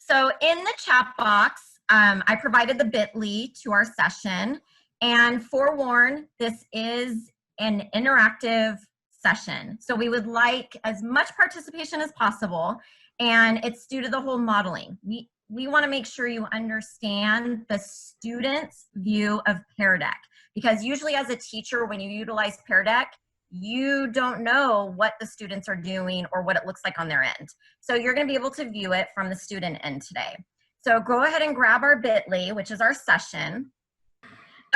So in the chat box, I provided the bit.ly to our session, and forewarn, this is an interactive session. So we would like as much participation as possible, and it's due to the whole modeling. We want to make sure you understand the student's view of Peardeck, because usually as a teacher, when you utilize Peardeck, you don't know what the students are doing or what it looks like on their end. So you're going to be able to view it from the student end today. So go ahead and grab our bit.ly, which is our session.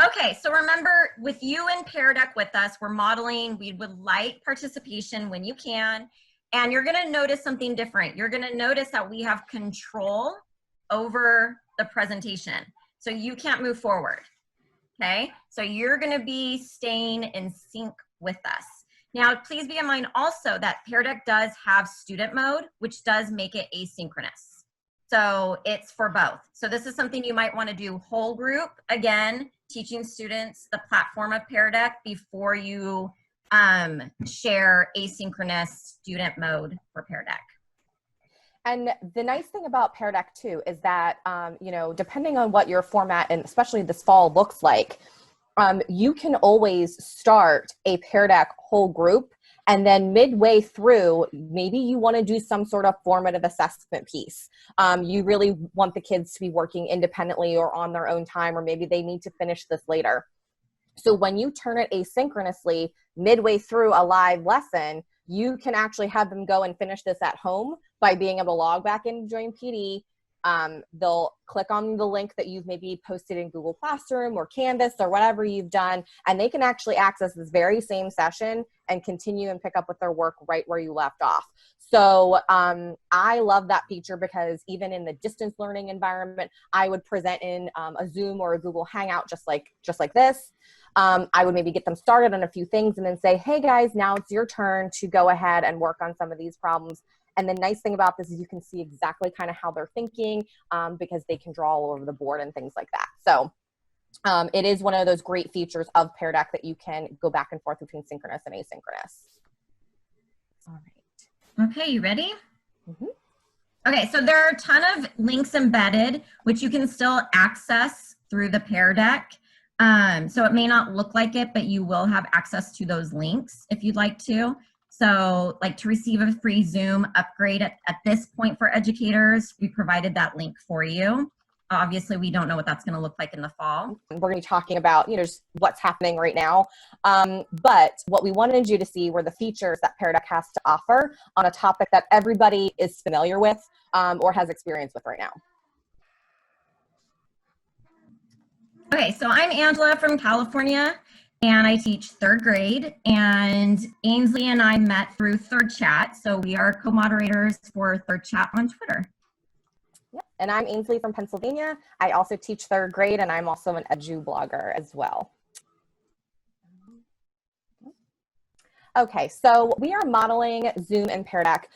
Okay, so remember, with you and Peardeck with us, we're modeling. We would like participation when you can. And you're going to notice something different. You're going to notice that we have control over the presentation. So you can't move forward. Okay, so you're going to be staying in sync with us. Now, please be in mind also that Peardeck does have student mode, which does make it asynchronous. So it's for both. So this is something you might want to do whole group, again, teaching students the platform of Peardeck before you share asynchronous student mode for Peardeck. And the nice thing about Peardeck too is that, you know, depending on what your format and especially this fall looks like, you can always start a Peardeck whole group, and then midway through, maybe you want to do some sort of formative assessment piece. You really want the kids to be working independently or on their own time, or maybe they need to finish this later. So when you turn it asynchronously midway through a live lesson, you can actually have them go and finish this at home by being able to log back in and join PD. They'll click on the link that you've maybe posted in Google Classroom or Canvas or whatever you've done, and they can actually access this very same session and continue and pick up with their work right where you left off. So I love that feature, because even in the distance learning environment, I would present in a Zoom or a Google Hangout just like this. I would maybe get them started on a few things and then say, hey guys, now it's your turn to go ahead and work on some of these problems. And the nice thing about this is you can see exactly kind of how they're thinking, because they can draw all over the board and things like that. So it is one of those great features of Peardeck that you can go back and forth between synchronous and asynchronous. All right. Okay, you ready? Mm-hmm. Okay, so there are a ton of links embedded, which you can still access through the Peardeck. So it may not look like it, but you will have access to those links if you'd like to. So like to receive a free Zoom upgrade at this point for educators, we provided that link for you. Obviously, we don't know what that's going to look like in the fall. We're going to be talking about, you know, just what's happening right now. But what we wanted you to see were the features that Peardeck has to offer on a topic that everybody is familiar with or has experience with right now. Okay, so I'm Angela from California, and I teach third grade, and Ainsley and I met through Third Chat, so we are co-moderators for Third Chat on Twitter. Yep. And I'm Ainsley from Pennsylvania. I also teach third grade, and I'm also an edu blogger as well. Okay, so we are modeling Zoom and Peardeck.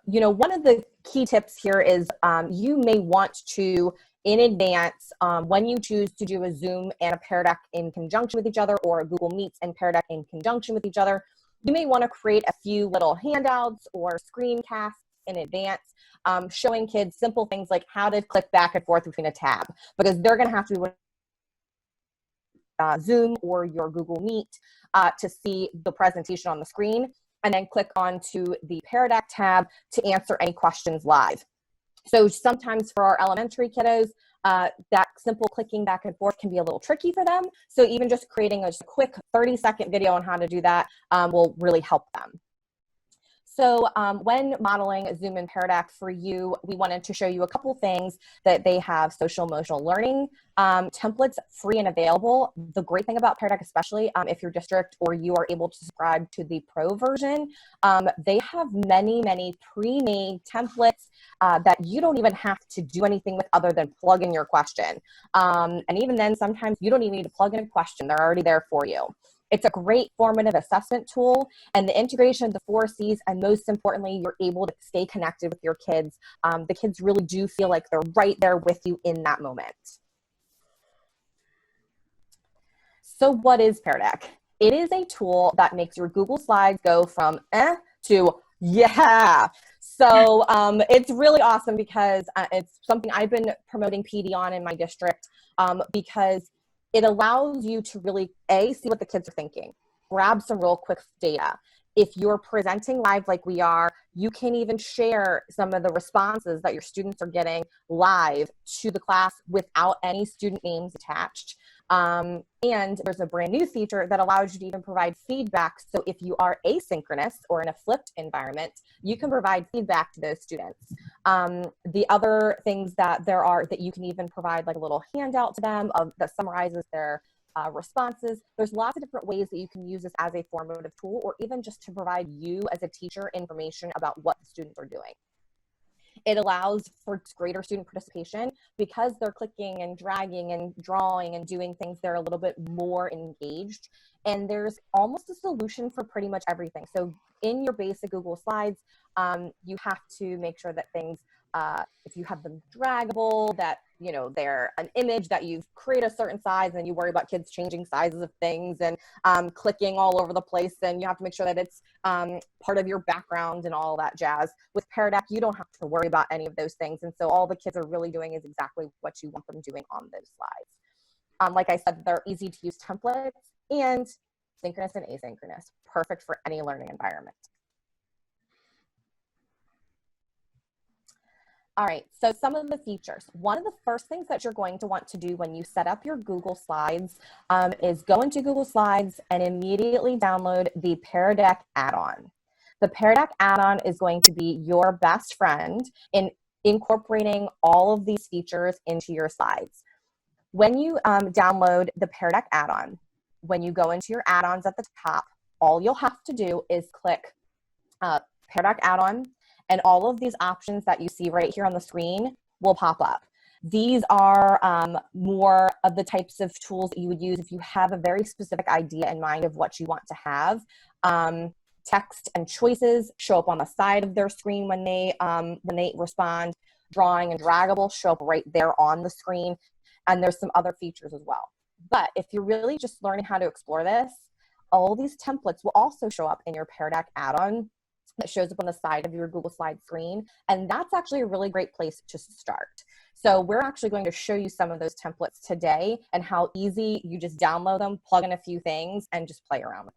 You know, one of the key tips here is you may want to, in advance, when you choose to do a Zoom and a Peardeck in conjunction with each other, or a Google Meets and Peardeck in conjunction with each other, you may want to create a few little handouts or screencasts in advance, showing kids simple things like how to click back and forth between a tab, because they're going to have to be Zoom or your Google Meet to see the presentation on the screen, and then click onto the Peardeck tab to answer any questions live. So sometimes for our elementary kiddos, that simple clicking back and forth can be a little tricky for them. So even just creating a quick 30-second video on how to do that will really help them. So when modeling Zoom and Peardeck for you, we wanted to show you a couple things that they have: social emotional learning templates, free and available. The great thing about Peardeck, especially if your district or you are able to subscribe to the pro version, they have many pre-made templates that you don't even have to do anything with other than plug in your question. And even then, sometimes you don't even need to plug in a question. They're already there for you. It's a great formative assessment tool, and the integration of the 4 C's, and most importantly, you're able to stay connected with your kids. The kids really do feel like they're right there with you in that moment. So what is Peardeck? It is a tool that makes your Google Slides go from to yeah. So it's really awesome because it's something I've been promoting PD on in my district because it allows you to really, see what the kids are thinking, grab some real quick data. If you're presenting live like we are, you can even share some of the responses that your students are getting live to the class without any student names attached. And there's a brand new feature that allows you to even provide feedback. So if you are asynchronous or in a flipped environment, you can provide feedback to those students. The other things that there are that you can even provide like a little handout to them that summarizes their responses. There's lots of different ways that you can use this as a formative tool, or even just to provide you as a teacher information about what the students are doing. It allows for greater student participation because they're clicking and dragging and drawing and doing things. They're a little bit more engaged, and there's almost a solution for pretty much everything. So in your basic Google Slides, you have to make sure that things, if you have them draggable, that, you know, they're an image that you've created a certain size, and you worry about kids changing sizes of things and clicking all over the place, and you have to make sure that it's part of your background and all that jazz. With Peardeck, you don't have to worry about any of those things, and so all the kids are really doing is exactly what you want them doing on those slides. Like I said, they're easy to use templates and synchronous and asynchronous, perfect for any learning environment. All right, so some of the features. One of the first things that you're going to want to do when you set up your Google Slides is go into Google Slides and immediately download the Peardeck add-on. The Peardeck add-on is going to be your best friend in incorporating all of these features into your slides. When you download the Peardeck add-on, when you go into your add-ons at the top, all you'll have to do is click Peardeck add-on, and all of these options that you see right here on the screen will pop up. These are more of the types of tools that you would use if you have a very specific idea in mind of what you want to have. Text and choices show up on the side of their screen when they respond. Drawing and draggable show up right there on the screen. And there's some other features as well. But if you're really just learning how to explore this, all these templates will also show up in your Peardeck add-on that shows up on the side of your Google Slides screen. And that's actually a really great place to start. So we're actually going to show you some of those templates today and how easy you just download them, plug in a few things, and just play around with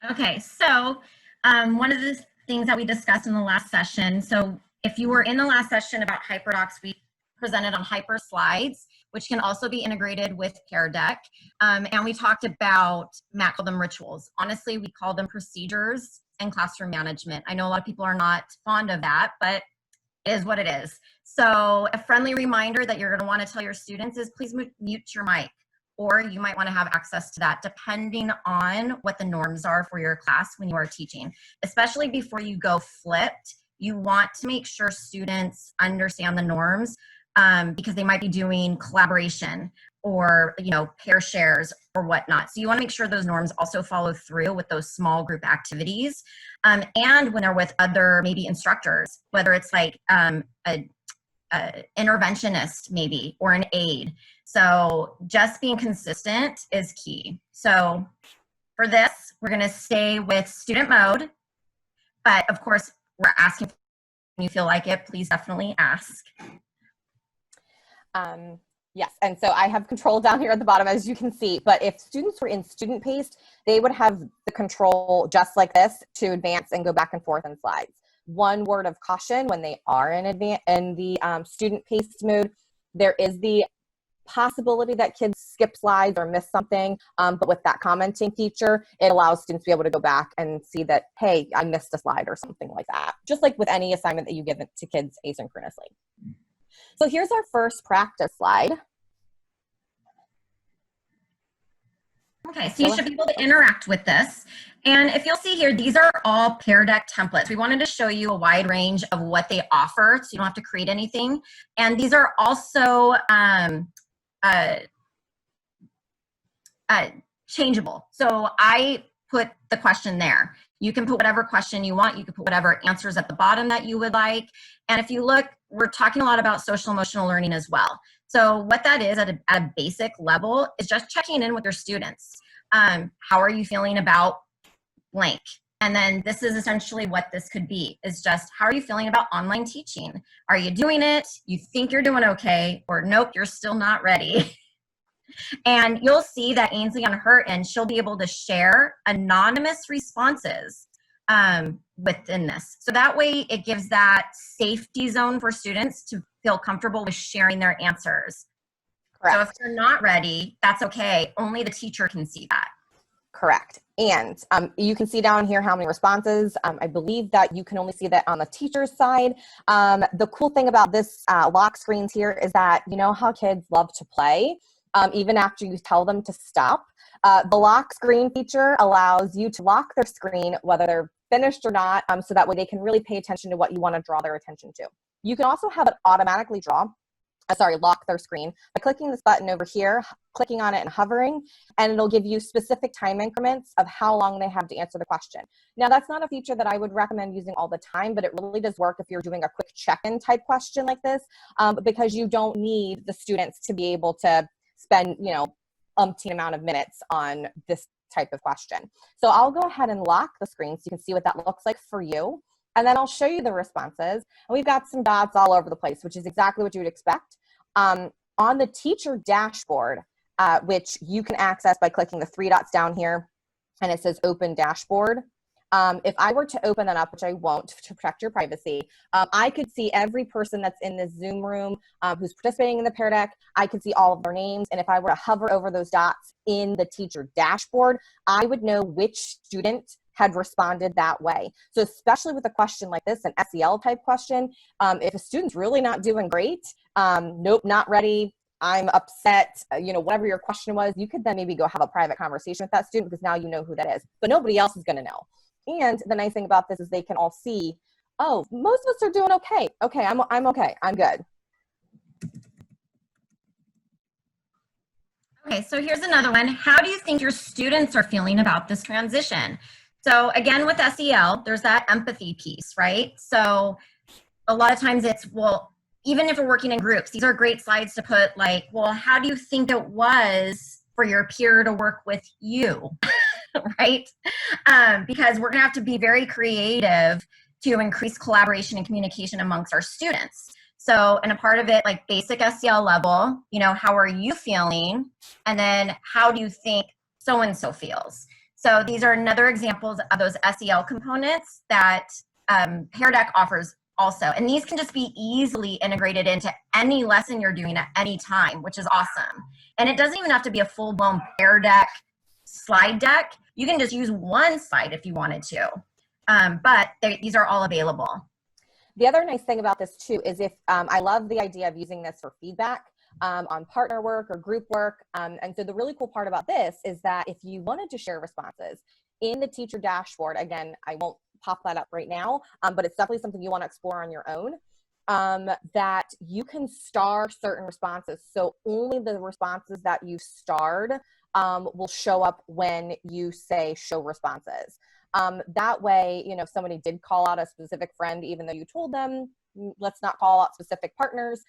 it. Okay, so one of the things that we discussed in the last session, so if you were in the last session about HyperDocs, we presented on Hyper Slides, which can also be integrated with Peardeck. And we talked about, Matt called them rituals. Honestly, we call them procedures and classroom management. I know a lot of people are not fond of that, but it is what it is. So a friendly reminder that you're going to want to tell your students is please mute your mic, or you might want to have access to that depending on what the norms are for your class when you are teaching. Especially before you go flipped, you want to make sure students understand the norms because they might be doing collaboration or, you know, pair shares or whatnot. So you want to make sure those norms also follow through with those small group activities. And when they're with other maybe instructors, whether it's like a interventionist maybe or an aide. So just being consistent is key. So for this, we're going to stay with student mode, but of course we're asking if you feel like it, please definitely ask. Yes, and so I have control down here at the bottom, as you can see, but if students were in student paced, they would have the control just like this to advance and go back and forth in slides. One word of caution: when they are in the student paced mode, there is the possibility that kids skip slides or miss something, but with that commenting feature, it allows students to be able to go back and see that, hey, I missed a slide or something like that, just like with any assignment that you give to kids asynchronously. So here's our first practice slide. Okay, so you should be able to interact with this. And if you'll see here, these are all Peardeck templates. We wanted to show you a wide range of what they offer, so you don't have to create anything. And these are also changeable. So I put the question there. You can put whatever question you want. You can put whatever answers at the bottom that you would like. And if you look, we're talking a lot about social emotional learning as well. So what that is at a basic level is just checking in with your students. How are you feeling about blank? And then this is essentially what this could be, is just, how are you feeling about online teaching? Are you doing it? You think you're doing okay, or nope, you're still not ready. And you'll see that Ainsley on her end, she'll be able to share anonymous responses within this. So that way it gives that safety zone for students to feel comfortable with sharing their answers. Correct. So if you're not ready, that's okay. Only the teacher can see that. Correct. And you can see down here how many responses. I believe that you can only see that on the teacher's side. The cool thing about this lock screens here is that, you know how kids love to play, even after you tell them to stop. The lock screen feature allows you to lock their screen, whether they're finished or not, so that way they can really pay attention to what you want to draw their attention to. You can also have it automatically lock their screen by clicking this button over here, clicking on it and hovering, and it'll give you specific time increments of how long they have to answer the question. Now, that's not a feature that I would recommend using all the time, but it really does work if you're doing a quick check-in type question like this, because you don't need the students to be able to spend, umpteen amount of minutes on this type of question. So I'll go ahead and lock the screen so you can see what that looks like for you. And then I'll show you the responses. And we've got some dots all over the place, which is exactly what you would expect. On the teacher dashboard, which you can access by clicking the three dots down here, and it says Open Dashboard. If I were to open that up, which I won't to protect your privacy, I could see every person that's in this Zoom room who's participating in the Peardeck. I could see all of their names. And if I were to hover over those dots in the teacher dashboard, I would know which student had responded that way. So especially with a question like this, an SEL type question, if a student's really not doing great, nope, not ready, I'm upset, whatever your question was, you could then maybe go have a private conversation with that student because now you know who that is, but nobody else is going to know. And the nice thing about this is they can all see, oh, most of us are doing okay. Okay, I'm okay. I'm good. Okay, so here's another one. How do you think your students are feeling about this transition? So again, with SEL, there's that empathy piece, right? So a lot of times it's, well, even if we're working in groups, these are great slides to put like, well, how do you think it was for your peer to work with you, right? Because we're gonna have to be very creative to increase collaboration and communication amongst our students. So, and a part of it, like basic SEL level, how are you feeling? And then how do you think so-and-so feels? So these are another examples of those SEL components that Peardeck offers also. And these can just be easily integrated into any lesson you're doing at any time, which is awesome. And it doesn't even have to be a full-blown Peardeck slide deck. You can just use one slide if you wanted to. But these are all available. The other nice thing about this too is if I love the idea of using this for feedback on partner work or group work. And so the really cool part about this is that if you wanted to share responses in the teacher dashboard, again, I won't pop that up right now, but it's definitely something you want to explore on your own, that you can star certain responses. So only the responses that you starred will show up when you say show responses. That way, if somebody did call out a specific friend, even though you told them, let's not call out specific partners,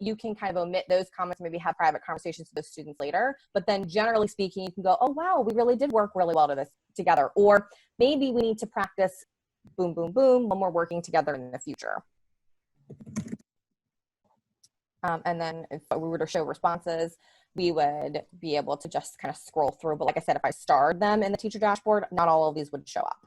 you can kind of omit those comments, maybe have private conversations with those students later. But then generally speaking, you can go, oh, wow, we really did work really well together. Or maybe we need to practice boom, boom, boom when we're working together in the future. And then if we were to show responses, we would be able to just kind of scroll through. But like I said, if I starred them in the teacher dashboard, not all of these would show up.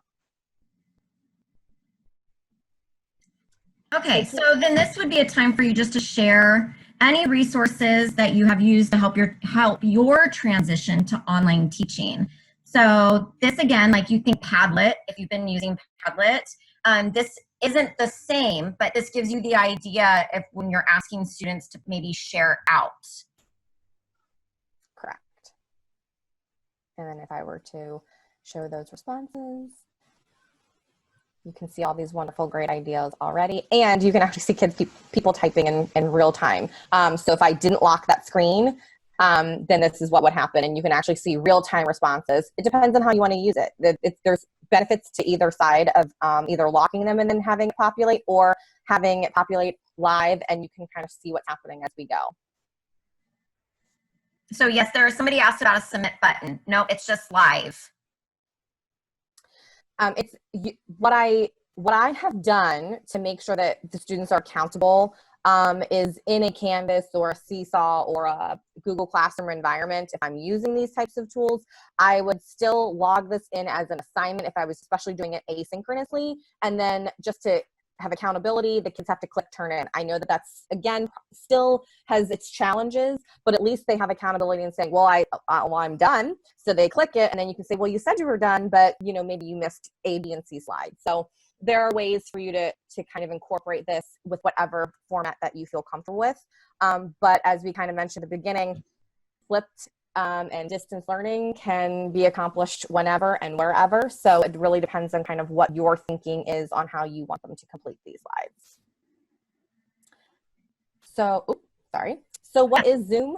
Okay, so then this would be a time for you just to share any resources that you have used to help your transition to online teaching. So this again, like you think Padlet, if you've been using Padlet, this isn't the same, but this gives you the idea of when you're asking students to maybe share out. Correct. And then if I were to show those responses, you can see all these wonderful, great ideas already. And you can actually see people typing in real time. So if I didn't lock that screen, then this is what would happen. And you can actually see real-time responses. It depends on how you want to use it. There's benefits to either side of either locking them and then having it populate, or having it populate live, and you can kind of see what's happening as we go. So yes, somebody asked about a submit button. No, it's just live. What I have done to make sure that the students are accountable is in a Canvas or a Seesaw or a Google Classroom environment. If I'm using these types of tools, I would still log this in as an assignment if I was especially doing it asynchronously. And then just to have accountability, the kids have to click turn in. I know that that's, again, still has its challenges, but at least they have accountability and saying, well, I'm done. So they click it, and then you can say, well, you said you were done, but maybe you missed A, B, and C slides. So there are ways for you to kind of incorporate this with whatever format that you feel comfortable with. But as we kind of mentioned at the beginning, flipped and distance learning can be accomplished whenever and wherever. So it really depends on kind of what your thinking is on how you want them to complete these slides. So, So what is Zoom?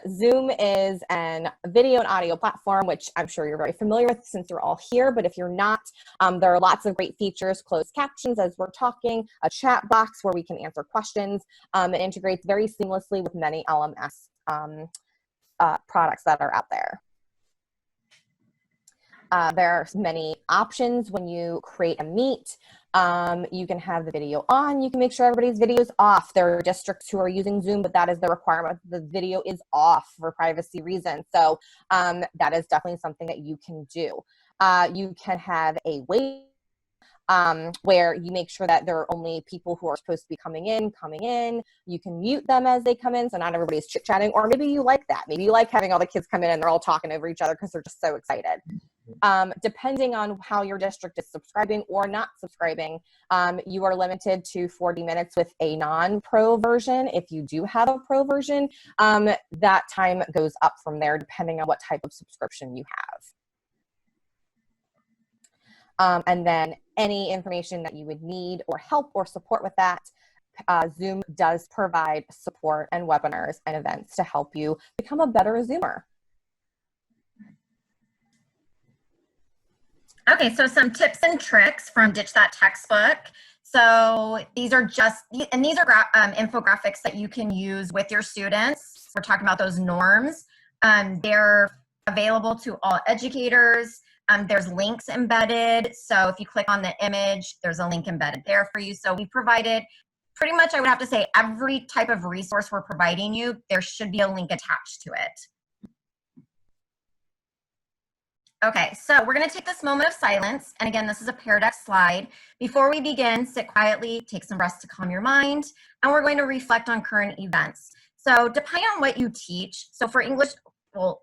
Zoom is a video and audio platform, which I'm sure you're very familiar with since you're all here, but if you're not, there are lots of great features, closed captions as we're talking, a chat box where we can answer questions. It integrates very seamlessly with many LMS products that are out there. There are many options when you create a meet. You can have the video on. You can make sure everybody's video is off. There are districts who are using Zoom, but that is the requirement. The video is off for privacy reasons. So that is definitely something that you can do. You can have a wait where you make sure that there are only people who are supposed to be coming in. You can mute them as they come in, so not everybody's chit-chatting, or maybe you like that. Maybe you like having all the kids come in and they're all talking over each other because they're just so excited. Depending on how your district is subscribing or not subscribing, you are limited to 40 minutes with a non-pro version. If you do have a pro version, that time goes up from there depending on what type of subscription you have. And then any information that you would need or help or support with that, Zoom does provide support and webinars and events to help you become a better Zoomer. Okay, so some tips and tricks from Ditch That Textbook. So these are infographics that you can use with your students. We're talking about those norms. They're available to all educators. There's links embedded. So if you click on the image, there's a link embedded there for you. So we provided pretty much, I would have to say, every type of resource we're providing you, there should be a link attached to it. Okay, so we're going to take this moment of silence. And again, this is a Peardeck slide. Before we begin, sit quietly, take some rest to calm your mind, and we're going to reflect on current events. So depending on what you teach, so for English,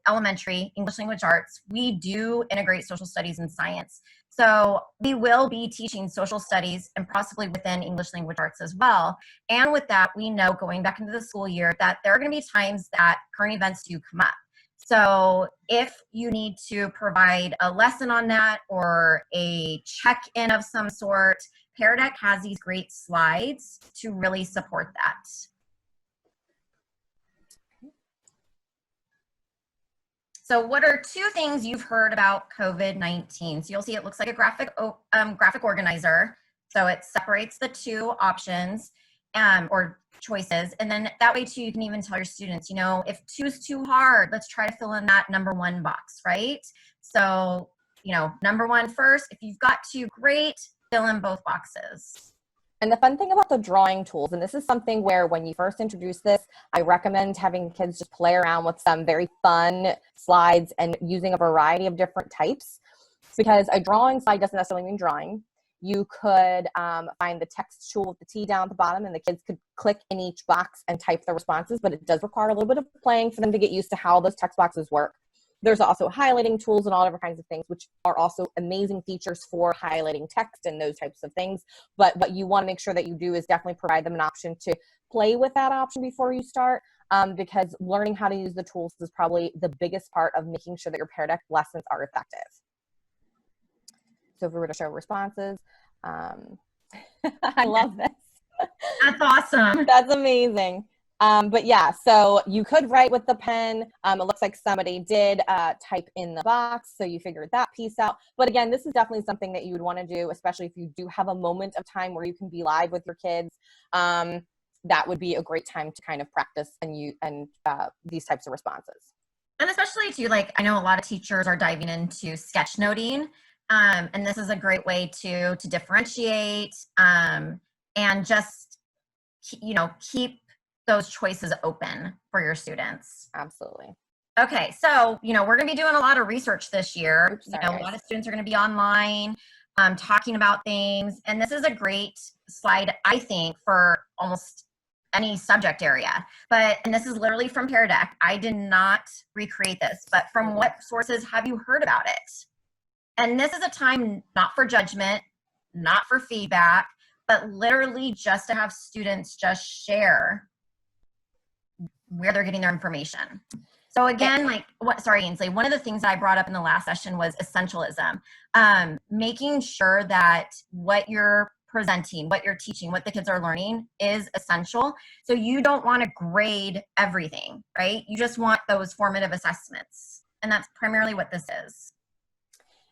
elementary, English language arts, we do integrate social studies and science. So we will be teaching social studies and possibly within English language arts as well. And with that, we know going back into the school year that there are going to be times that current events do come up. So if you need to provide a lesson on that or a check-in of some sort, Peardeck has these great slides to really support that. So what are two things you've heard about COVID-19? So you'll see it looks like a graphic organizer. So it separates the two options or choices. And then that way too, you can even tell your students, if 2 is too hard, let's try to fill in that number 1 box, right? So, number 1 first, if you've got 2, great, fill in both boxes. And the fun thing about the drawing tools, and this is something where when you first introduce this, I recommend having kids just play around with some very fun slides and using a variety of different types, because a drawing slide doesn't necessarily mean drawing. You could find the text tool with the T down at the bottom, and the kids could click in each box and type their responses, but it does require a little bit of playing for them to get used to how those text boxes work. There's also highlighting tools and all different kinds of things, which are also amazing features for highlighting text and those types of things. But what you want to make sure that you do is definitely provide them an option to play with that option before you start, because learning how to use the tools is probably the biggest part of making sure that your Peardeck lessons are effective. So if we were to show responses, I love this. That's awesome. That's amazing. But yeah, so you could write with the pen. It looks like somebody did type in the box, so you figured that piece out. But again, this is definitely something that you would want to do, especially if you do have a moment of time where you can be live with your kids. That would be a great time to kind of practice and these types of responses. And especially too, I know a lot of teachers are diving into sketchnoting. And this is a great way to differentiate and just, keep those choices open for your students. Absolutely. Okay, so, we're going to be doing a lot of research this year. Oops, sorry, A guys. lot of students are going to be online talking about things. And this is a great slide, I think, for almost any subject area. And this is literally from Peardeck. I did not recreate this, but from what sources have you heard about it? And this is a time not for judgment, not for feedback, but literally just to have students just share where they're getting their information. So again, sorry, Ainsley, one of the things I brought up in the last session was essentialism. Making sure that what you're presenting, what you're teaching, what the kids are learning is essential. So you don't want to grade everything, right? You just want those formative assessments. And that's primarily what this is.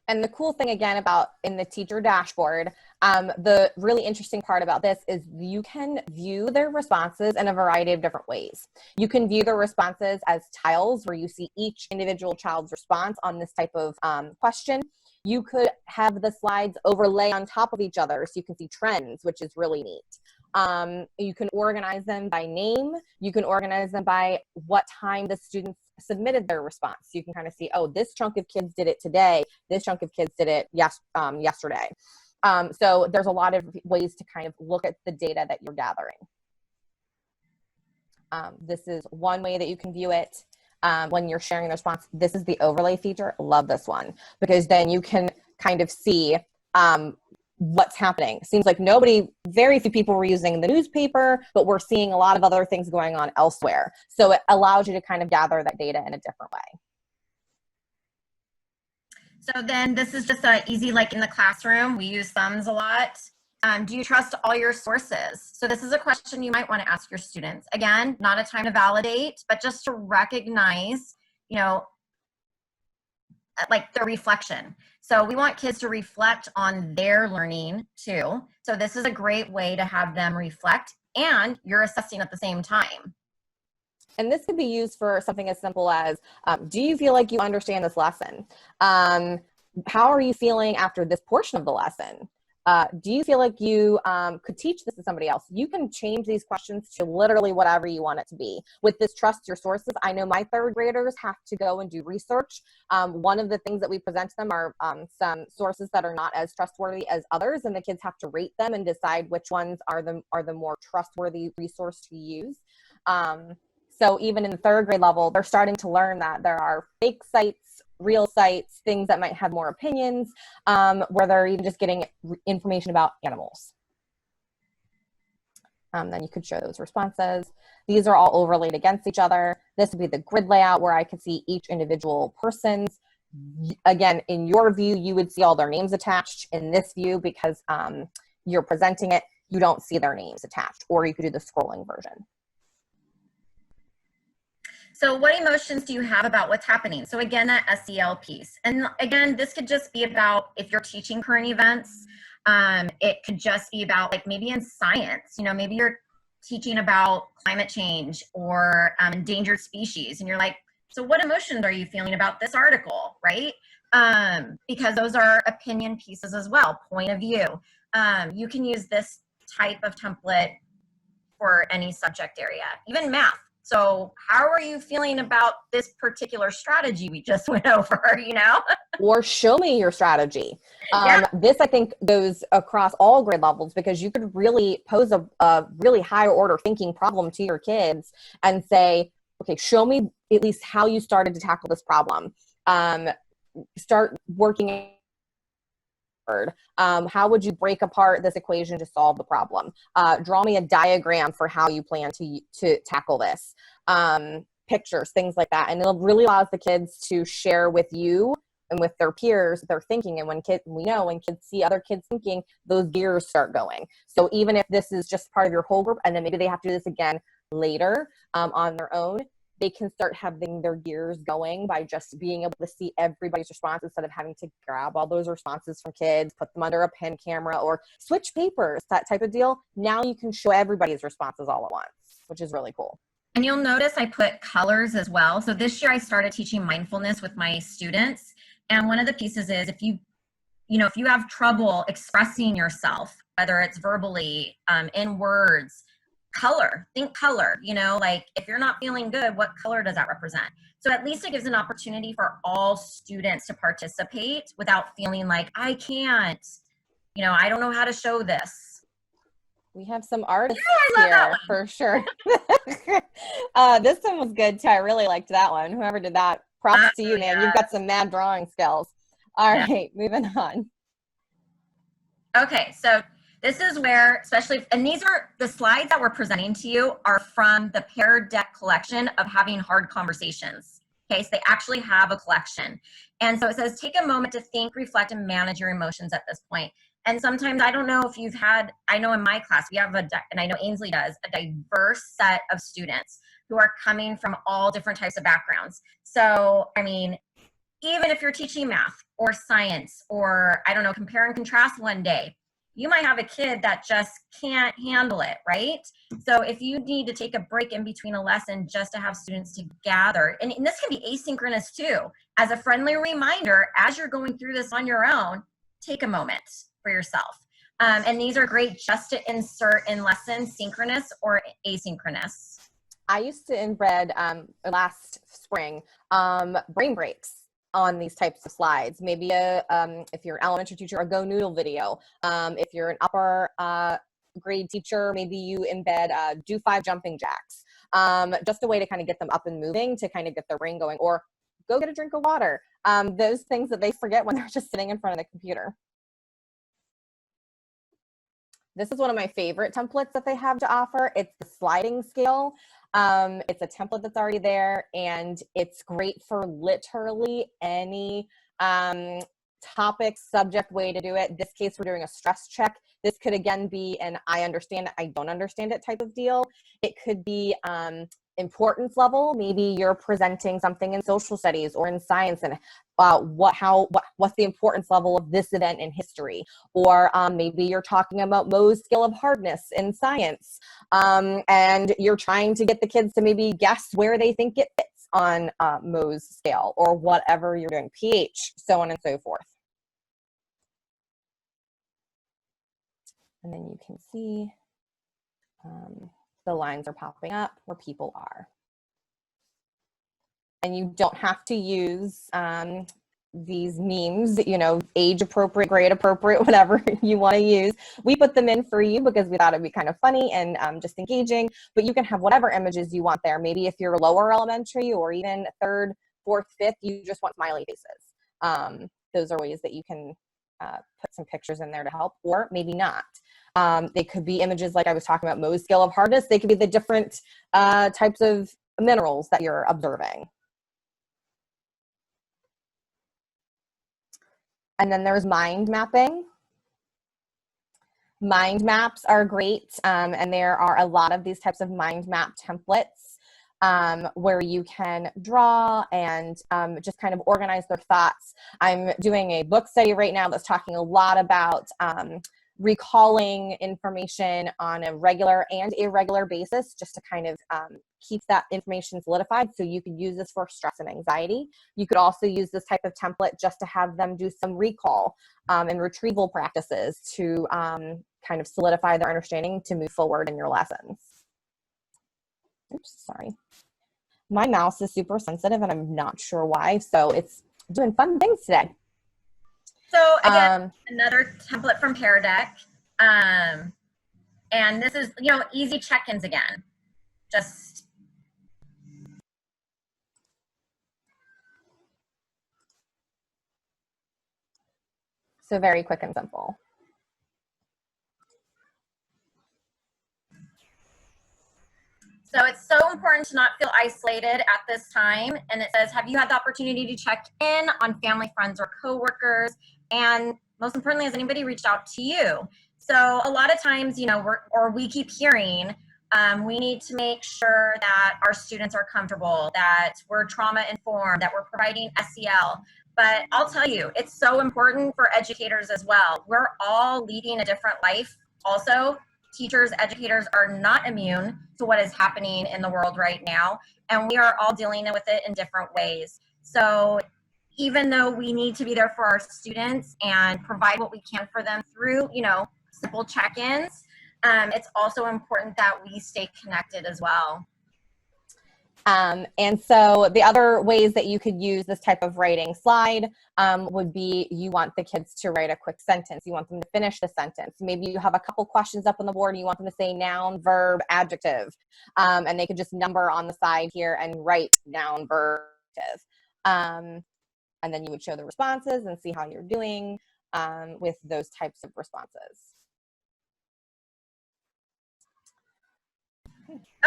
And the cool thing again about in the teacher dashboard, the really interesting part about this is you can view their responses in a variety of different ways. You can view their responses as tiles where you see each individual child's response on this type of question. You could have the slides overlay on top of each other so you can see trends, which is really neat. You can organize them by name. You can organize them by what time the students submitted their response. You can kind of see, oh, this chunk of kids did it today. This chunk of kids did it yesterday. So there's a lot of ways to kind of look at the data that you're gathering. This is one way that you can view it. When you're sharing the response, this is the overlay feature. Love this one because then you can kind of see what's happening. Seems like very few people were using the newspaper, but we're seeing a lot of other things going on elsewhere. So it allows you to kind of gather that data in a different way. So then this is just an easy, like in the classroom, we use thumbs a lot. Do you trust all your sources? So this is a question you might want to ask your students. Again, not a time to validate, but just to recognize, like the reflection. So we want kids to reflect on their learning too. So this is a great way to have them reflect and you're assessing at the same time. And this could be used for something as simple as, do you feel like you understand this lesson? How are you feeling after this portion of the lesson? Do you feel like you could teach this to somebody else? You can change these questions to literally whatever you want it to be. With this trust your sources, I know my third graders have to go and do research. One of the things that we present to them are some sources that are not as trustworthy as others, and the kids have to rate them and decide which ones are the more trustworthy resource to use. So even in the third grade level, they're starting to learn that there are fake sites, real sites, things that might have more opinions, where they're even just getting information about animals. Then you could show those responses. These are all overlaid against each other. This would be the grid layout where I could see each individual person's. Again, in your view, you would see all their names attached. In this view, because you're presenting it, you don't see their names attached, or you could do the scrolling version. So what emotions do you have about what's happening? So again, that SEL piece. And again, this could just be about if you're teaching current events, it could just be about like maybe in science, maybe you're teaching about climate change or endangered species. And you're like, so what emotions are you feeling about this article, right? Because those are opinion pieces as well, point of view. You can use this type of template for any subject area, even math. So how are you feeling about this particular strategy we just went over, Or show me your strategy. Yeah. This, I think, goes across all grade levels because you could really pose a really higher order thinking problem to your kids and say, okay, show me at least how you started to tackle this problem. Start working. How would you break apart this equation to solve the problem? Draw me a diagram for how you plan to tackle this. Pictures, things like that. And it really allows the kids to share with you and with their peers their thinking. And when kids see other kids thinking, those gears start going. So even if this is just part of your whole group, and then maybe they have to do this again later on their own, they can start having their gears going by just being able to see everybody's response instead of having to grab all those responses from kids, put them under a pen camera, or switch papers, that type of deal. Now you can show everybody's responses all at once, which is really cool. And you'll notice I put colors as well. So this year I started teaching mindfulness with my students. And one of the pieces is if you if you have trouble expressing yourself, whether it's verbally, in words, think color, like if you're not feeling good, what color does that represent? So at least it gives an opportunity for all students to participate without feeling like I can't, I don't know how to show this. We have some artists I love that here one. for sure. This one was good too. I really liked that one. Whoever did that, props to you, man. Yeah. You've got some mad drawing skills. All Yeah. right, moving on. Okay, so this is where, especially, and these are the slides that we're presenting to you are from the Peardeck collection of having hard conversations. Okay, so they actually have a collection. And so it says, take a moment to think, reflect, and manage your emotions at this point. And sometimes, I don't know if you've had, I know in my class, we have and I know Ainsley does, a diverse set of students who are coming from all different types of backgrounds. So, I mean, even if you're teaching math or science or, I don't know, compare and contrast one day, you might have a kid that just can't handle it, right? So if you need to take a break in between a lesson just to have students to gather, and this can be asynchronous too, as a friendly reminder, as you're going through this on your own, take a moment for yourself. And these are great just to insert in lessons, synchronous or asynchronous. I used to embed last spring brain breaks on these types of slides. Maybe if you're an elementary teacher, a Go Noodle video. If you're an upper grade teacher, maybe you embed do 5 jumping jacks. Just a way to kind of get them up and moving, to kind of get their brain going, or go get a drink of water. Those things that they forget when they're just sitting in front of the computer. This is one of my favorite templates that they have to offer. It's the sliding scale. It's a template that's already there, and it's great for literally any topic, subject, way to do it. This case, we're doing a stress check. This could again be an I understand it, I don't understand it type of deal. It could be importance level. Maybe you're presenting something in social studies or in science, and what's the importance level of this event in history, or maybe you're talking about Mohs scale of hardness in science, and you're trying to get the kids to maybe guess where they think it fits on Mohs scale, or whatever you're doing, pH, so on and so forth. And then you can see the lines are popping up where people are. And you don't have to use these memes, age appropriate, grade appropriate, whatever you want to use. We put them in for you because we thought it'd be kind of funny and just engaging, but you can have whatever images you want there. Maybe if you're lower elementary or even 3rd, 4th, 5th, you just want smiley faces. Those are ways that you can put some pictures in there to help, or maybe not. They could be images like I was talking about, Mohs scale of hardness. They could be the different types of minerals that you're observing. And then there's mind mapping. Mind maps are great, and there are a lot of these types of mind map templates where you can draw and just kind of organize their thoughts. I'm doing a book study right now that's talking a lot about recalling information on a regular and irregular basis, just to kind of keep that information solidified. So you could use this for stress and anxiety. You could also use this type of template just to have them do some recall and retrieval practices to kind of solidify their understanding to move forward in your lessons. Oops, sorry. My mouse is super sensitive and I'm not sure why, so it's doing fun things today. So again, another template from Peardeck. And this is, easy check-ins again. Just. So very quick and simple. So it's so important to not feel isolated at this time. And it says, have you had the opportunity to check in on family, friends, or coworkers? And most importantly, has anybody reached out to you? So a lot of times, we keep hearing, we need to make sure that our students are comfortable, that we're trauma informed, that we're providing SEL. But I'll tell you, it's so important for educators as well. We're all leading a different life. Also, teachers, educators are not immune to what is happening in the world right now, and we are all dealing with it in different ways. So even though we need to be there for our students and provide what we can for them through, you know, simple check-ins, it's also important that we stay connected as well. And so the other ways that you could use this type of writing slide would be, you want the kids to write a quick sentence. You want them to finish the sentence. Maybe you have a couple questions up on the board and you want them to say noun, verb, adjective. And they could just number on the side here and write noun, verb, adjective. And then you would show the responses and see how you're doing with those types of responses.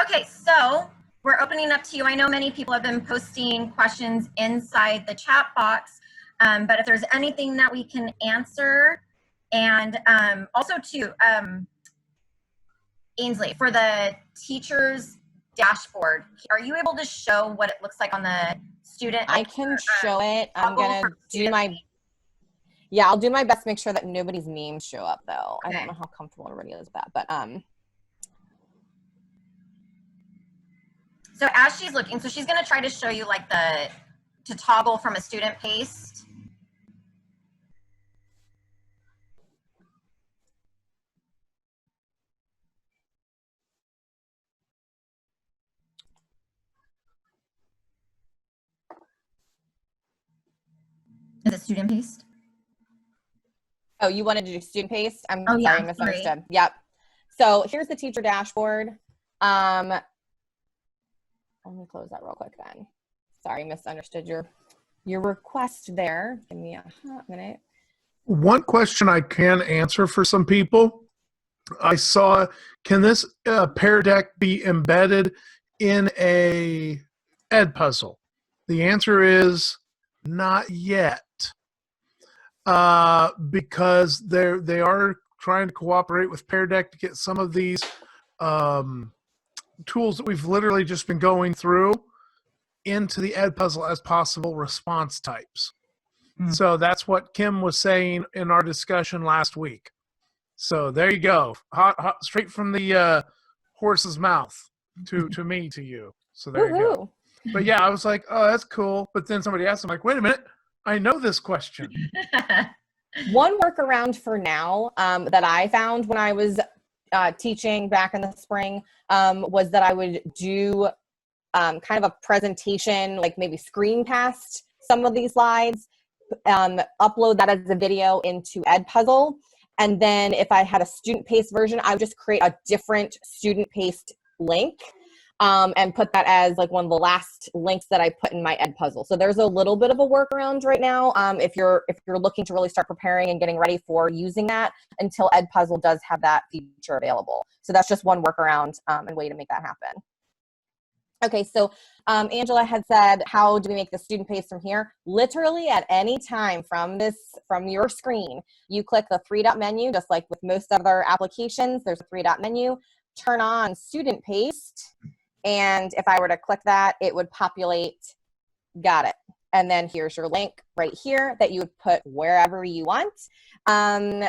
Okay, so we're opening up to you. I know many people have been posting questions inside the chat box, but if there's anything that we can answer, and also too, Ainsley, for the teacher's dashboard, are you able to show what it looks like on the student? I can show it. I'm gonna do my, yeah, I'll do my best to make sure that nobody's names show up though. Okay. I don't know how comfortable everybody is with that, but so as she's looking, so she's going to try to show you like to toggle from a student paste. Is it student paste? Oh, you wanted to do student paste? I'm sorry, I misunderstood. Sorry. Yep. So here's the teacher dashboard. Let me close that real quick then. Sorry, misunderstood your request there. Give me a hot minute. One question I can answer for some people. I saw, can this Peardeck be embedded in a Edpuzzle? The answer is not yet, because they are trying to cooperate with Peardeck to get some of these tools that we've literally just been going through into the Edpuzzle as possible response types. So that's what Kim was saying in our discussion last week. So there you go, hot straight from the horse's mouth to me to you. So there you go. But yeah, I was like, oh, that's cool. But then somebody asked, I'm like, wait a minute, I know this question. One workaround for now that I found when I was teaching back in the spring was that I would do kind of a presentation, like maybe screen cast some of these slides, upload that as a video into Edpuzzle, and then if I had a student paste version, I would just create a different student paste link and put that as like one of the last links that I put in my Edpuzzle. So there's a little bit of a workaround right now if you're looking to really start preparing and getting ready for using that until Edpuzzle does have that feature available. So that's just one workaround and way to make that happen. Okay, so Angela had said, how do we make the student paste from here? Literally at any time from your screen, you click the three-dot menu, just like with most other applications, there's a three-dot menu, turn on student paste, and if I were to click that, it would populate, got it. And then here's your link right here that you would put wherever you want,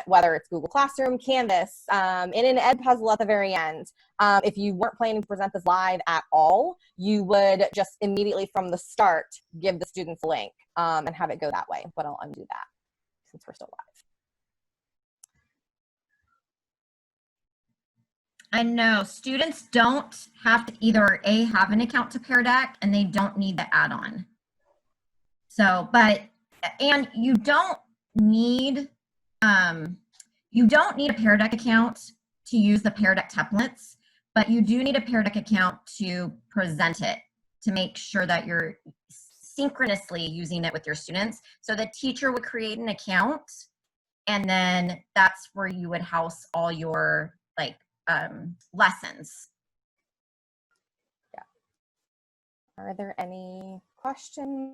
whether it's Google Classroom, Canvas, in an Edpuzzle at the very end. If you weren't planning to present this live at all, you would just immediately from the start give the students a link and have it go that way. But I'll undo that since we're still live. I know students don't have to either have an account to Peardeck, and they don't need the add-on. So, and you don't need a Peardeck account to use the Peardeck templates, but you do need a Peardeck account to present it, to make sure that you're synchronously using it with your students. So the teacher would create an account, and then that's where you would house all your lessons. Yeah. Are there any questions?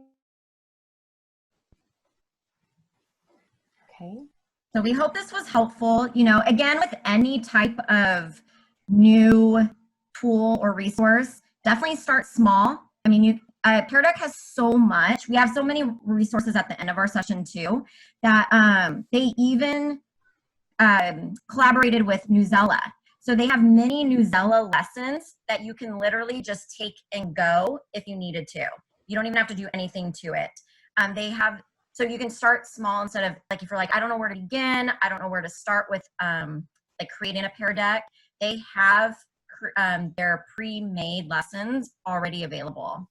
Okay. So we hope this was helpful. You know, again, with any type of new tool or resource, definitely start small. I mean, Peardeck has so much. We have so many resources at the end of our session too, that they even collaborated with Newsela. So they have many Newsela lessons that you can literally just take and go if you needed to. You don't even have to do anything to it. They have, so you can start small instead of like, if you're like, I don't know where to begin, I don't know where to start with like creating a Peardeck. They have their pre-made lessons already available.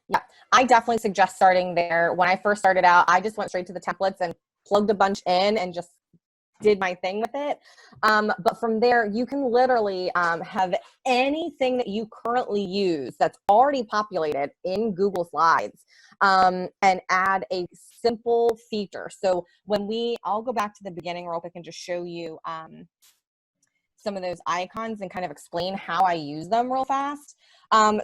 Yeah, I definitely suggest starting there. When I first started out, I just went straight to the templates and plugged a bunch in and just did my thing with it. But from there, you can literally have anything that you currently use that's already populated in Google Slides and add a simple feature. So I'll go back to the beginning real quick and just show you some of those icons and kind of explain how I use them real fast.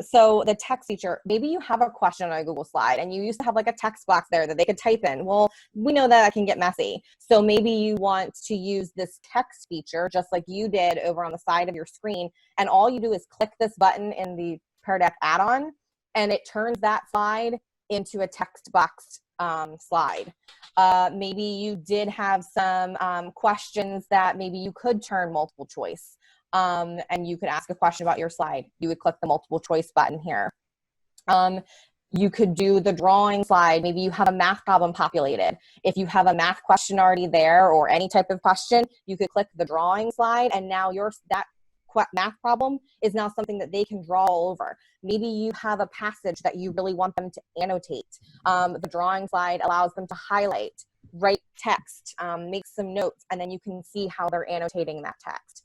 So the text feature, maybe you have a question on a Google slide and you used to have like a text box there that they could type in. Well, we know that can get messy. So maybe you want to use this text feature just like you did over on the side of your screen. And all you do is click this button in the Peardeck add-on and it turns that slide into a text box slide. Maybe you did have some questions that maybe you could turn multiple choice and you could ask a question about your slide. You would click the multiple choice button here. You could do the drawing slide. Maybe you have a math problem populated. If you have a math question already there or any type of question, you could click the drawing slide and now that math problem is now something that they can draw over. Maybe you have a passage that you really want them to annotate. The drawing slide allows them to highlight, write text, make some notes, and then you can see how they're annotating that text.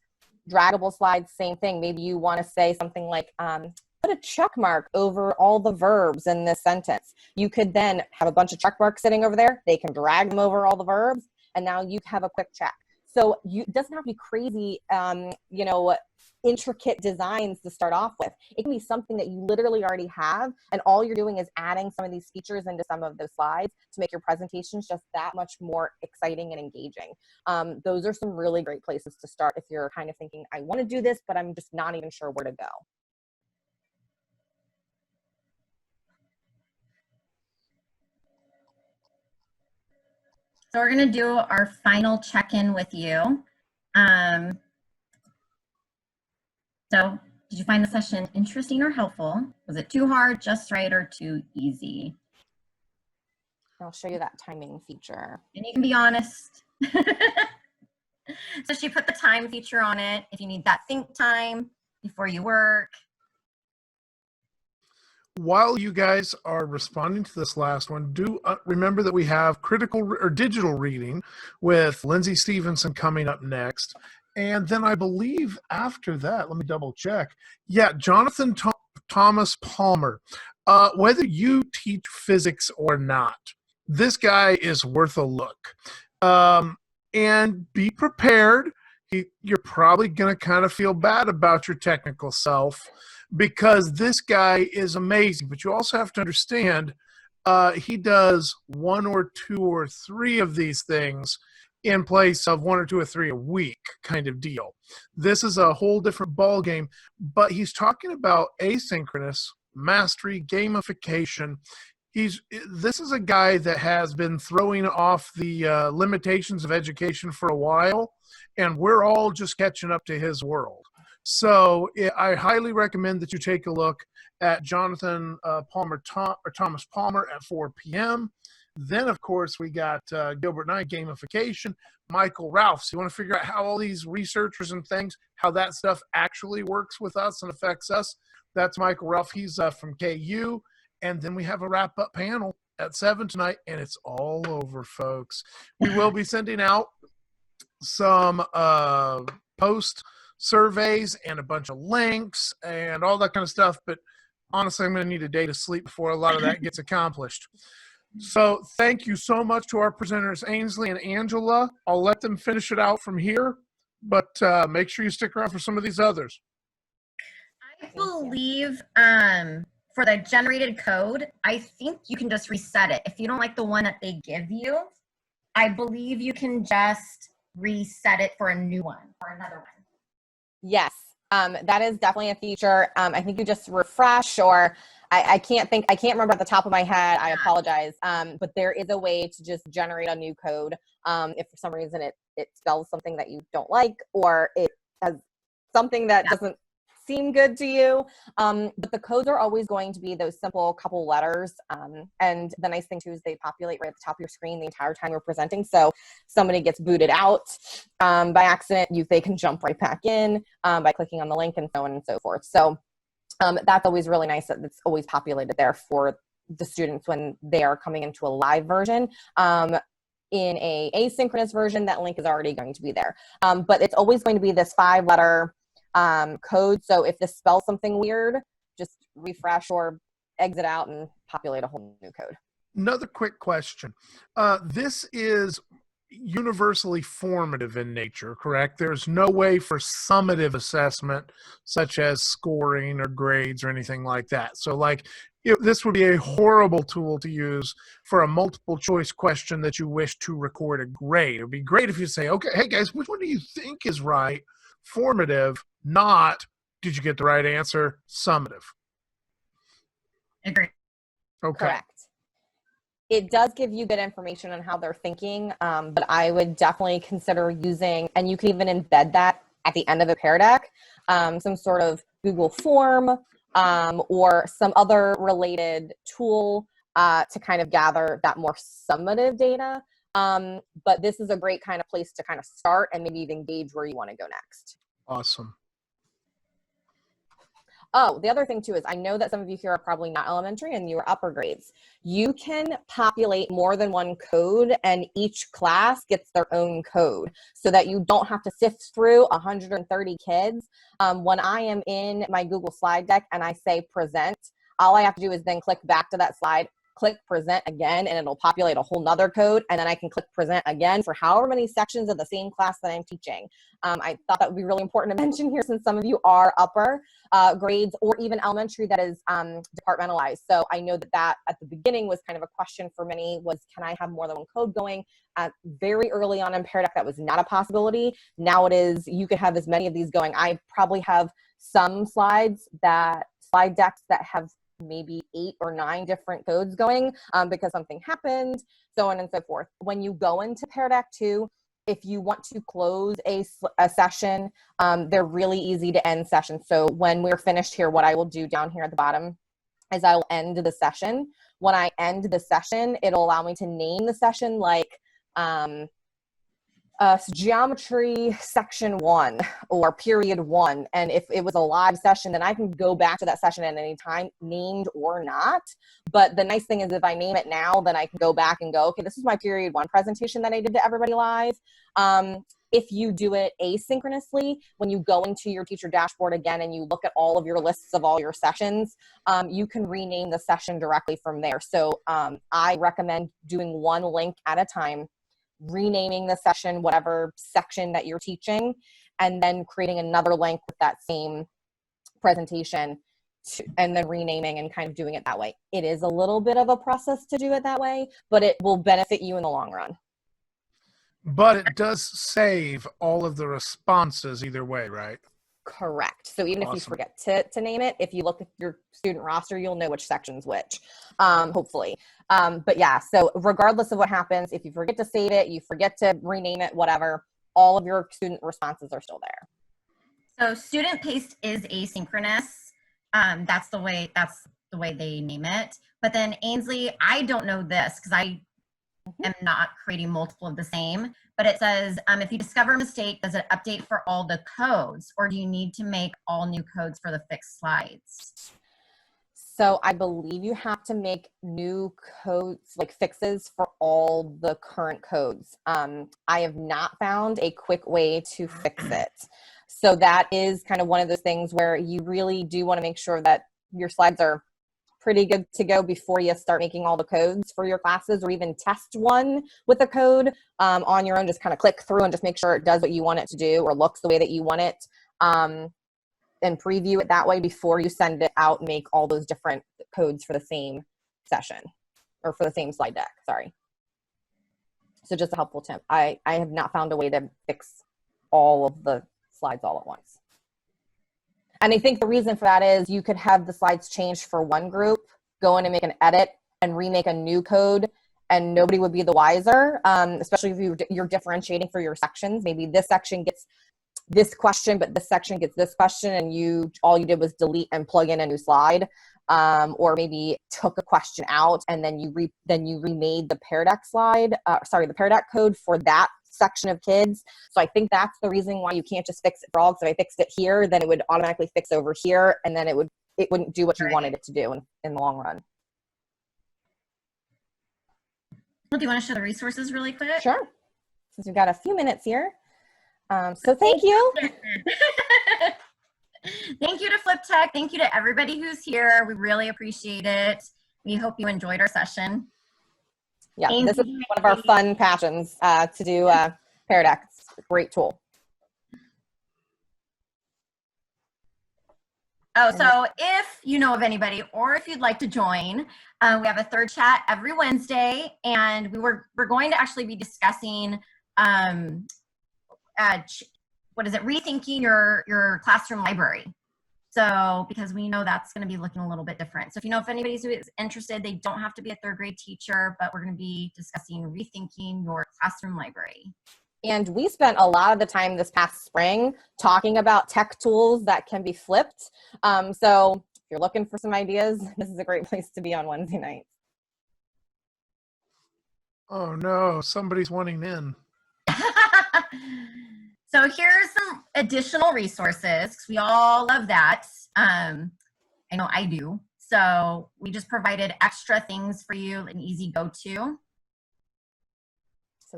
Draggable slides, same thing. Maybe you want to say something like, put a check mark over all the verbs in this sentence. You could then have a bunch of check marks sitting over there. They can drag them over all the verbs, and now you have a quick check. So it doesn't have to be crazy, intricate designs to start off with. It can be something that you literally already have, and all you're doing is adding some of these features into some of those slides to make your presentations just that much more exciting and engaging. Those are some really great places to start if you're kind of thinking, I want to do this, but I'm just not even sure where to go. So we're going to do our final check-in with you. So did you find the session interesting or helpful? Was it too hard, just right, or too easy? I'll show you that timing feature. And you can be honest. So she put the time feature on it if you need that think time before you work. While you guys are responding to this last one, do remember that we have critical or digital reading with Lindsay Stevenson coming up next. And then I believe after that, let me double check. Yeah, Jonathan Thomas Palmer. Whether you teach physics or not, this guy is worth a look. And be prepared. You're probably going to kind of feel bad about your technical self because this guy is amazing. But you also have to understand he does one or two or three of these things in place of one or two or three a week kind of deal. This is a whole different ball game, but he's talking about asynchronous mastery, gamification. This is a guy that has been throwing off the limitations of education for a while, and we're all just catching up to his world. So I highly recommend that you take a look at Jonathan Thomas Palmer at 4 p.m. Then, of course, we got Gilbert Knight, gamification, Michael Ralphs. You want to figure out how all these researchers and things, how that stuff actually works with us and affects us. That's Michael Ralph. He's from KU. And then we have a wrap-up panel at 7 tonight, and it's all over, folks. We will be sending out some post surveys and a bunch of links and all that kind of stuff, but honestly, I'm going to need a day to sleep before a lot of that gets accomplished. So thank you so much to our presenters, Ainsley and Angela. I'll let them finish it out from here, but make sure you stick around for some of these others. I believe for the generated code, I think you can just reset it. If you don't like the one that they give you, I believe you can just reset it for a new one or another one. Yes, that is definitely a feature. I think you just refresh, or I can't remember at the top of my head. I apologize. But there is a way to just generate a new code. If for some reason it spells something that you don't like, or it has something that doesn't seem good to you. But the codes are always going to be those simple couple letters. And the nice thing too is they populate right at the top of your screen the entire time you're presenting. So somebody gets booted out by accident, they can jump right back in by clicking on the link and so on and so forth. So that's always really nice that it's always populated there for the students when they are coming into a live version. In a asynchronous version, that link is already going to be there. But it's always going to be this 5-letter code. So if this spells something weird, just refresh or exit out and populate a whole new code. Another quick question. This is universally formative in nature, correct? There's no way for summative assessment, such as scoring or grades or anything like that. So like, this would be a horrible tool to use for a multiple choice question that you wish to record a grade. It would be great if you say, okay, hey guys, which one do you think is right? Formative, not did you get the right answer? Summative. Agree. Okay. Correct. It does give you good information on how they're thinking, but I would definitely consider using, and you can even embed that at the end of a Peardeck, some sort of Google form or some other related tool to kind of gather that more summative data. But this is a great kind of place to kind of start and maybe even gauge where you want to go next. Awesome. Oh, the other thing too is I know that some of you here are probably not elementary and you are upper grades. You can populate more than one code and each class gets their own code so that you don't have to sift through 130 kids. When I am in my Google slide deck and I say present, all I have to do is then click back to that slide, click present again, and it'll populate a whole nother code. And then I can click present again for however many sections of the same class that I'm teaching. I thought that would be really important to mention here since some of you are upper grades or even elementary that is departmentalized. So I know that at the beginning was kind of a question for many was, can I have more than one code going? Very early on in Peardeck, that was not a possibility. Now it is, you can have as many of these going. I probably have some slide decks that have maybe 8 or 9 different codes going because something happened, so on and so forth. When you go into Peardeck 2, if you want to close a session, they're really easy to end sessions. So when we're finished here, what I will do down here at the bottom is I will end the session. When I end the session, it'll allow me to name the session like geometry section 1 or period 1. And if it was a live session, then I can go back to that session at any time, named or not. But the nice thing is if I name it now, then I can go back and go, okay, this is my period 1 presentation that I did to everybody live. If you do it asynchronously, when you go into your teacher dashboard again and you look at all of your lists of all your sessions, you can rename the session directly from there. So I recommend doing one link at a time, renaming the session, whatever section that you're teaching, and then creating another link with that same presentation and then renaming and kind of doing it that way. It is a little bit of a process to do it that way, but it will benefit you in the long run. But it does save all of the responses either way, right? Correct. So even if you Awesome. forget to name it, if you look at your student roster, you'll know which section's which, hopefully. But yeah, so regardless of what happens, if you forget to save it, you forget to rename it, whatever, all of your student responses are still there. So student paste is asynchronous. That's the way they name it. But then Ainsley, I don't know this because I am not creating multiple of the same, but it says, if you discover a mistake, does it update for all the codes or do you need to make all new codes for the fixed slides? So I believe you have to make new codes, like fixes for all the current codes. I have not found a quick way to fix it. So that is kind of one of those things where you really do want to make sure that your slides are pretty good to go before you start making all the codes for your classes, or even test one with a code on your own. Just kind of click through and just make sure it does what you want it to do or looks the way that you want it, and preview it that way before you send it out and make all those different codes for the same session or for the same slide deck, sorry. So just a helpful tip. I have not found a way to fix all of the slides all at once. And I think the reason for that is you could have the slides changed for one group, go in and make an edit and remake a new code, and nobody would be the wiser, especially if you're differentiating for your sections. Maybe this section gets this question, but this section gets this question, and all you did was delete and plug in a new slide, or maybe took a question out and then you remade the Peardeck the Peardeck code for that section of kids. So I think that's the reason why you can't just fix it for all. Because if I fixed it here, then it would automatically fix over here, and then it wouldn't do what you wanted it to do in the long run. Well, do you want to show the resources really quick? Sure. Since we've got a few minutes here. So thank you. Thank you to FlipTech. Thank you to everybody who's here. We really appreciate it. We hope you enjoyed our session. Yeah, this is one of our fun passions to do Peardeck. It's a great tool. Oh, so if you know of anybody or if you'd like to join, we have a third chat every Wednesday, and we're going to actually be discussing rethinking your classroom library. So because we know that's going to be looking a little bit different. So if you know if anybody who is interested, they don't have to be a third grade teacher, but we're going to be discussing rethinking your classroom library. And we spent a lot of the time this past spring talking about tech tools that can be flipped. So if you're looking for some ideas, this is a great place to be on Wednesday nights. Oh no, somebody's wanting in. So here's some additional resources, because we all love that. I know I do. So we just provided extra things for you, an easy go-to. So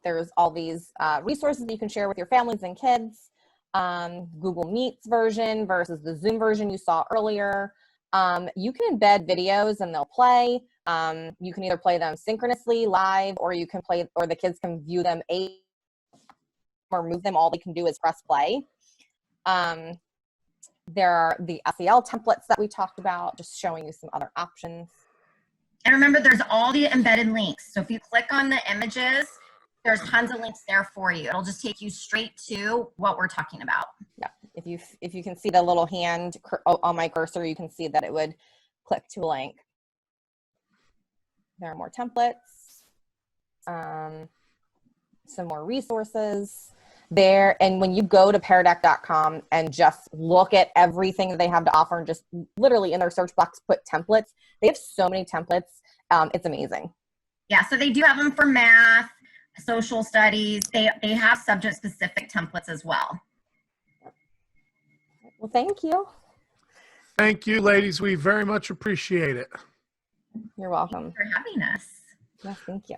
there's all these resources that you can share with your families and kids. Google Meets version versus the Zoom version you saw earlier. You can embed videos and they'll play. You can either play them synchronously live, or you can play, or the kids can view them or move them. All they can do is press play. There are the SEL templates that we talked about, just showing you some other options. And remember, there's all the embedded links. So if you click on the images, there's tons of links there for you. It'll just take you straight to what we're talking about. Yeah, if you can see the little hand on my cursor, you can see that it would click to a link. There are more templates, some more resources there. And when you go to peardeck.com and just look at everything that they have to offer and just literally in their search box put templates, they have so many templates. It's amazing. Yeah, so they do have them for math, social studies. They have subject specific templates as well. Well, thank you. Thank you, ladies. We very much appreciate it. You're welcome. Thanks for having us. Yes, thank you.